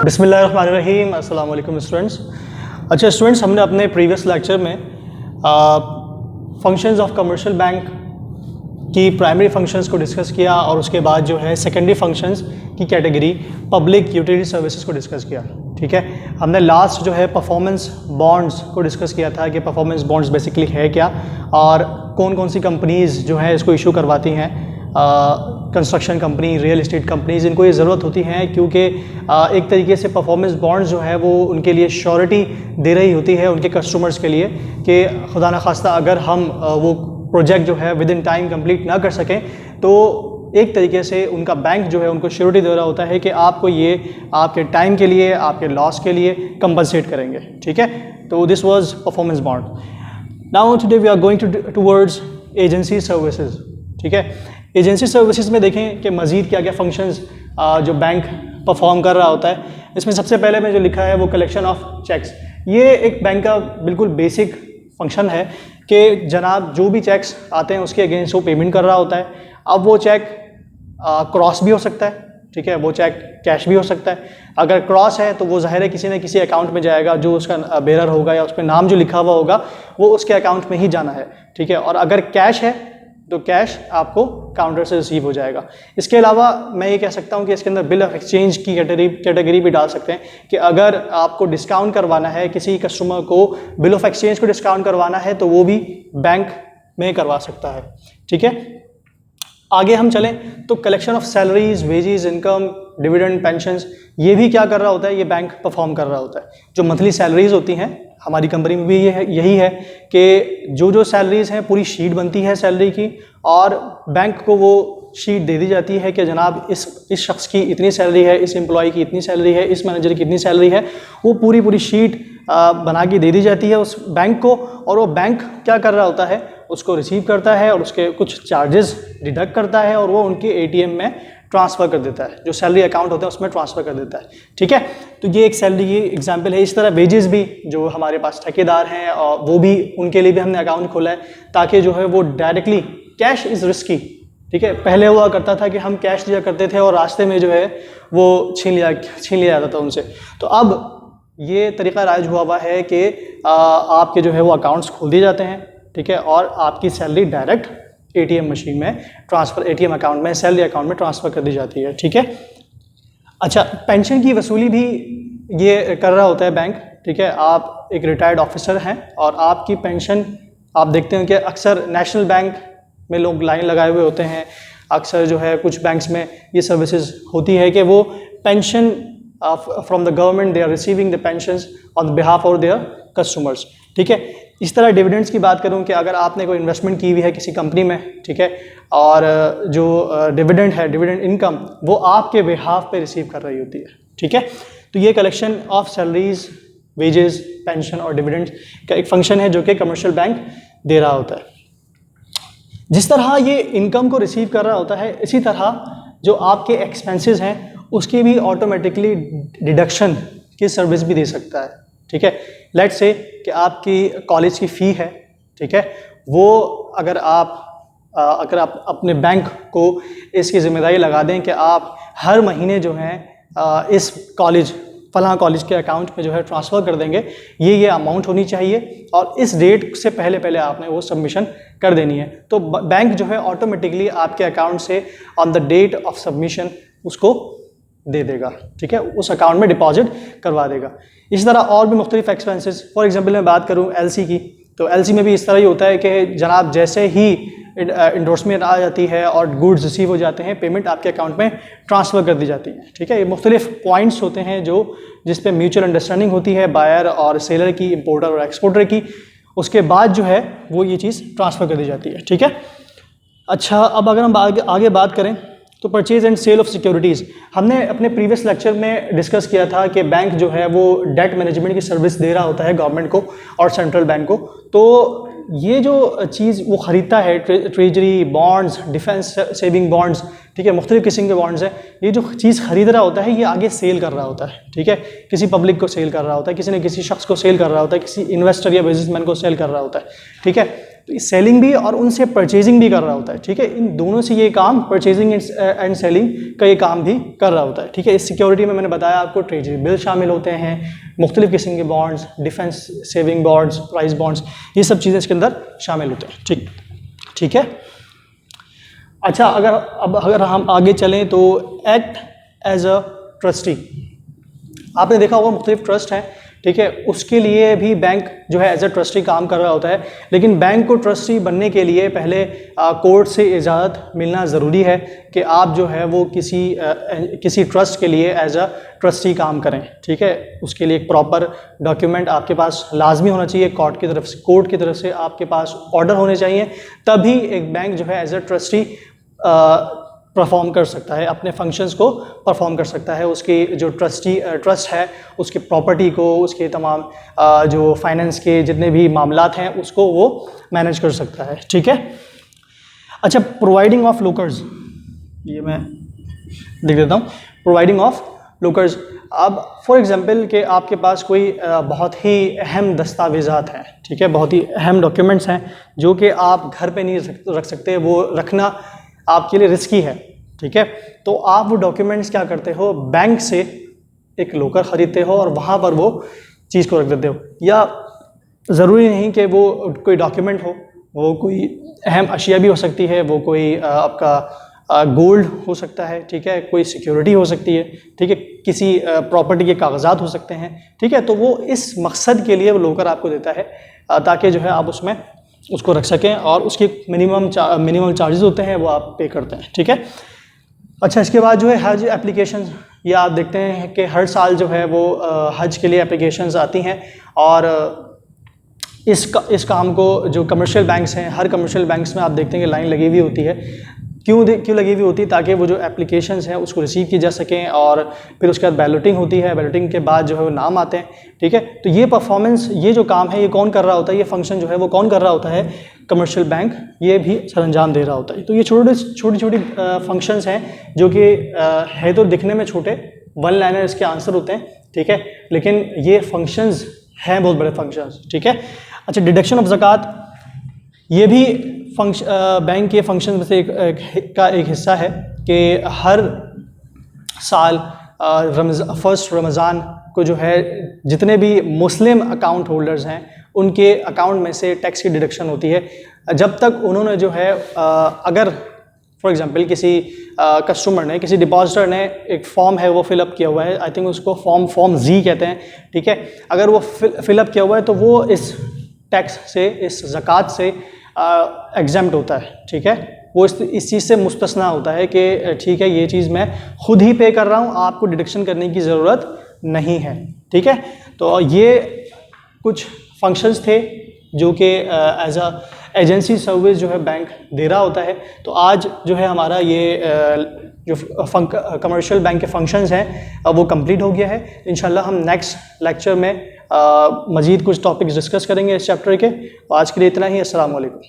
बिस्मिल्लाहिर्रहमानिर्रहीम। अस्सलाम वालेकुम स्टूडेंट्स। अच्छा स्टूडेंट्स, हमने अपने प्रीवियस लेक्चर में फंक्शंस ऑफ कमर्शियल बैंक की प्राइमरी फंक्शंस को डिस्कस किया और उसके बाद जो है सेकेंडरी फंक्शंस की कैटेगरी पब्लिक यूटिलिटी सर्विसेज को डिस्कस किया। ठीक है, हमने लास्ट जो है परफॉर्मेंस बॉन्ड्स को डिस्कस किया था कि परफॉर्मेंस बॉन्ड्स बेसिकली है क्या और कौन कौन सी कंपनीज़ जो है इसको इशू करवाती हैं। Construction company, real estate companies, इनको ये ज़रूरत होती है क्योंकि एक तरीके से परफॉर्मेंस बॉन्ड्स जो है वो उनके लिए श्योरिटी दे रही होती है उनके कस्टमर्स के लिए कि खुदा न खास्ता अगर हम वो प्रोजेक्ट जो है विद इन टाइम कंप्लीट ना कर सकें तो एक तरीके से उनका बैंक जो है उनको श्योरिटी दे रहा होता है कि आपको ये आपके टाइम के लिए, आपके लॉस के लिए कंपनसेट करेंगे। ठीक है, तो this was performance bond. Now today we are going towards agency services. ठीक है, एजेंसी सर्विसेज में देखें कि मज़ीद क्या क्या फंक्शंस जो बैंक परफॉर्म कर रहा होता है। इसमें सबसे पहले में जो लिखा है वो कलेक्शन ऑफ चेक्स। ये एक बैंक का बिल्कुल बेसिक फंक्शन है कि जनाब जो भी चेक्स आते हैं उसके अगेंस्ट वो पेमेंट कर रहा होता है। अब वो चेक क्रॉस भी हो सकता है, ठीक है, वो चेक कैश भी हो सकता है। अगर क्रॉस है तो वो ज़ाहिर है किसी न किसी अकाउंट में जाएगा, जो उसका बेरर होगा या उस पर नाम जो लिखा हुआ होगा वो उसके अकाउंट में ही जाना है। ठीक है, और अगर कैश है तो कैश आपको काउंटर से रिसीव हो जाएगा। इसके अलावा मैं ये कह सकता हूँ कि इसके अंदर बिल ऑफ एक्सचेंज की कैटेगरी भी डाल सकते हैं कि अगर आपको डिस्काउंट करवाना है, किसी कस्टमर को बिल ऑफ एक्सचेंज को डिस्काउंट करवाना है तो वो भी बैंक में करवा सकता है। ठीक है, आगे हम चलें तो collection of salaries, wages, income, dividend, pensions, ये भी क्या कर रहा होता है, ये बैंक परफॉर्म कर रहा होता है। जो मंथली सैलरीज होती हैं, हमारी कंपनी में भी यही है कि जो सैलरीज हैं पूरी शीट बनती है सैलरी की और बैंक को वो शीट दे दी जाती है कि जनाब इस शख्स की इतनी सैलरी है, इस एम्प्लॉय की इतनी सैलरी है, इस मैनेजर की इतनी सैलरी है। वो पूरी शीट बना के दे दी जाती है उस बैंक को और वो बैंक क्या कर रहा होता है, उसको रिसीव करता है और उसके कुछ चार्जेस डिडक्ट करता है और वो उनके एटीएम में ट्रांसफ़र कर देता है, जो सैलरी अकाउंट होता है उसमें ट्रांसफ़र कर देता है। ठीक है, तो ये एक सैलरी की एग्जांपल है। इस तरह वेजेस भी, जो हमारे पास ठेकेदार हैं और वो भी, उनके लिए भी हमने अकाउंट खोला है ताकि जो है वो डायरेक्टली, कैश इज़ रिस्की। ठीक है, पहले हुआ करता था कि हम कैश दिया करते थे और रास्ते में जो है वो छीन लिया जाता था उनसे। तो अब ये तरीका राइज हुआ है कि आपके जो है वो अकाउंट्स खोल दिए जाते हैं। ठीक है, और आपकी सैलरी डायरेक्ट एटीएम मशीन में ट्रांसफ़र, एटीएम अकाउंट में, सैलरी अकाउंट में ट्रांसफ़र कर दी जाती है। ठीक है, अच्छा, पेंशन की वसूली भी ये कर रहा होता है बैंक। ठीक है, आप एक रिटायर्ड ऑफिसर हैं और आपकी पेंशन, आप देखते हैं कि अक्सर नेशनल बैंक में लोग लाइन लगाए हुए होते हैं। अक्सर जो है कुछ बैंक्स में ये सर्विसेज होती है कि वो pension from the government, they are receiving the pensions on the behalf of their customers. ठीक है, इस तरह डिविडेंड्स की बात करूं कि अगर आपने कोई इन्वेस्टमेंट की हुई है किसी कंपनी में, ठीक है, और जो डिविडेंड है, डिविडेंड इनकम, वो आपके बिहाफ पे रिसीव कर रही होती है। ठीक है, तो ये collection of salaries, wages, pension और डिविडेंड्स का एक फंक्शन है जो कि कमर्शियल बैंक दे रहा होता है। जिस तरह ये इनकम को रिसीव कर रहा होता है, इसी तरह जो आपके एक्सपेंसेस हैं उसकी भी ऑटोमेटिकली डिडक्शन की सर्विस भी दे सकता है। ठीक है, लेट्स से कि आपकी कॉलेज की फ़ी है, ठीक है, वो अगर आप अपने बैंक को इसकी जिम्मेदारी लगा दें कि आप हर महीने जो है इस फलां कॉलेज के अकाउंट में जो है ट्रांसफ़र कर देंगे, ये अमाउंट होनी चाहिए और इस डेट से पहले आपने वो सबमिशन कर देनी है, तो बैंक जो है ऑटोमेटिकली आपके अकाउंट से on the date of submission उसको दे देगा। ठीक है, उस अकाउंट में डिपॉजिट करवा देगा। इसी तरह और भी मुख्तलिफ एक्सपेंसेस, फॉर एग्जांपल मैं बात करूं एलसी की, तो एलसी में भी इस तरह ही होता है कि जनाब जैसे ही इंडोर्समेंट आ जाती है और गुड्स रिसीव हो जाते हैं, पेमेंट आपके अकाउंट में ट्रांसफ़र कर दी जाती है। ठीक है, ये मुख्तलिफ पॉइंट्स होते हैं जिस पे म्यूचुअल अंडरस्टैंडिंग होती है बायर और सेलर की, इंपोर्टर और एक्सपोर्टर की, उसके बाद जो है वो ये चीज़ ट्रांसफ़र कर दी जाती है। ठीक है, अच्छा, अब अगर हम आगे बात करें तो purchase and sale of securities, हमने अपने प्रीवियस लेक्चर में डिस्कस किया था कि बैंक जो है वो डेट मैनेजमेंट की सर्विस दे रहा होता है गवर्नमेंट को और सेंट्रल बैंक को। तो ये जो चीज़ वो ख़रीदता है, treasury bonds, defence saving bonds, ठीक है, मुख्तलिफ किस्म के बॉन्ड्स हैं, ये जो चीज़ ख़रीद रहा होता है ये आगे सेल कर रहा होता है। ठीक है, किसी पब्लिक को सेल कर रहा होता है, किसी न किसी शख्स को सेल कर रहा होता है, किसी इन्वेस्टर या बिजनेसमैन को सेल कर रहा होता है। ठीक है, तो सेलिंग भी और उनसे परचेजिंग भी कर रहा होता है, ठीक है। इन दोनों से ये काम परचेजिंग एंड सेलिंग का ये काम भी कर रहा होता है, ठीक है। इस सिक्योरिटी में मैंने बताया आपको ट्रेजरी बिल शामिल होते हैं, मुख्तलिफ किस्म के bonds, defence saving bonds, price bonds, ये सब चीज़ें इसके अंदर शामिल होते हैं, ठीक है। अच्छा, अगर हम आगे चलें तो एक्ट एज अ ट्रस्टी, आपने देखा होगा मुख्तलिफ ट्रस्ट हैं, ठीक है, उसके लिए भी बैंक जो है एज अ ट्रस्टी काम कर रहा होता है। लेकिन बैंक को ट्रस्टी बनने के लिए पहले कोर्ट से इजाज़त मिलना ज़रूरी है कि आप जो है वो किसी ट्रस्ट के लिए एज अ ट्रस्टी काम करें, ठीक है। उसके लिए एक प्रॉपर डॉक्यूमेंट आपके पास लाजमी होना चाहिए, कोर्ट की तरफ से आपके पास ऑर्डर होने चाहिए, तभी एक बैंक जो है एज अ ट्रस्टी परफॉर्म कर सकता है, अपने फंक्शंस को परफॉर्म कर सकता है। उसकी जो ट्रस्ट है उसकी प्रॉपर्टी को, उसके तमाम जो फाइनेंस के जितने भी मामलात हैं उसको वो मैनेज कर सकता है, ठीक है। अच्छा, प्रोवाइडिंग ऑफ लोकर्स, ये मैं लिख देता हूँ, प्रोवाइडिंग ऑफ लोकर्स। अब फॉर एग्जांपल कि आपके पास कोई बहुत ही अहम दस्तावेज़ात हैं, ठीक है, बहुत ही अहम डॉक्यूमेंट्स हैं जो कि आप घर पे नहीं रख सकते, वो रखना आपके लिए रिस्की है, ठीक है। तो आप वो डॉक्यूमेंट्स क्या करते हो, बैंक से एक लोकर ख़रीदते हो और वहाँ पर वो चीज़ को रख देते हो। या ज़रूरी नहीं कि वो कोई डॉक्यूमेंट हो, वो कोई अहम अशिया भी हो सकती है, वो कोई आपका गोल्ड हो सकता है, ठीक है, कोई सिक्योरिटी हो सकती है, ठीक है, किसी प्रॉपर्टी के कागजात हो सकते हैं, ठीक है। तो वो इस मकसद के लिए वो लोकर आपको देता है ताकि जो है आप उसमें उसको रख सकें, और उसके मिनिमम चार्जेस होते हैं वो आप पे करते हैं, ठीक है। अच्छा, इसके बाद जो है हज एप्लीकेशन, ये आप देखते हैं कि हर साल जो है वो हज के लिए एप्लीकेशंस आती हैं, और इस काम को जो कमर्शियल बैंक्स हैं, हर कमर्शियल बैंक्स में आप देखते हैं कि लाइन लगी हुई होती है। क्यों लगी हुई होती है? ताकि वो जो एप्लीकेशंस हैं उसको रिसीव की जा सकें, और फिर उसके बाद बैलोटिंग होती है, बैलोटिंग के बाद जो है वो नाम आते हैं, ठीक है। तो ये परफॉर्मेंस, ये जो काम है ये कौन कर रहा होता है, ये फंक्शन जो है वो कौन कर रहा होता है, कमर्शियल बैंक ये भी सर अंजाम दे रहा होता है। तो ये छोटी छोटी फंक्शंस हैं जो कि है तो दिखने में छोटे, वन लाइनर इसके आंसर होते हैं, ठीक है, लेकिन ये फंक्शंस हैं बहुत बड़े फंक्शंस, ठीक है। अच्छा, डिडक्शन ऑफ ज़कात, ये भी बैंक के फंक्शन में से एक हिस्सा है कि हर साल फर्स्ट रमज़ान को जो है जितने भी मुस्लिम अकाउंट होल्डर्स हैं उनके अकाउंट में से टैक्स की डिडक्शन होती है, जब तक उन्होंने जो है अगर फॉर एग्जांपल किसी कस्टमर ने, किसी डिपॉजिटर ने एक फॉर्म है वो फिलअप किया हुआ है, आई थिंक उसको फॉर्म जी कहते हैं, ठीक है। अगर वो फिलअप किया हुआ है तो वो इस टैक्स से, इस ज़कात से एग्जम्प्ट होता है, ठीक है। वो इस चीज़ से मुस्तस्ना होता है कि ठीक है, ये चीज़ मैं खुद ही पे कर रहा हूँ, आपको डिडक्शन करने की ज़रूरत नहीं है, ठीक है। तो ये कुछ फंक्शंस थे जो कि एज अ एजेंसी सर्विस जो है बैंक दे रहा होता है। तो आज जो है हमारा ये जो कमर्शियल बैंक के फंक्शंस हैं वो कंप्लीट हो गया है। इंशाल्लाह हम नेक्स्ट लेक्चर में मज़ीद कुछ टॉपिक्स डिस्कस करेंगे इस चैप्टर के। आज के लिए इतना ही। अस्सलाम वालेकुम।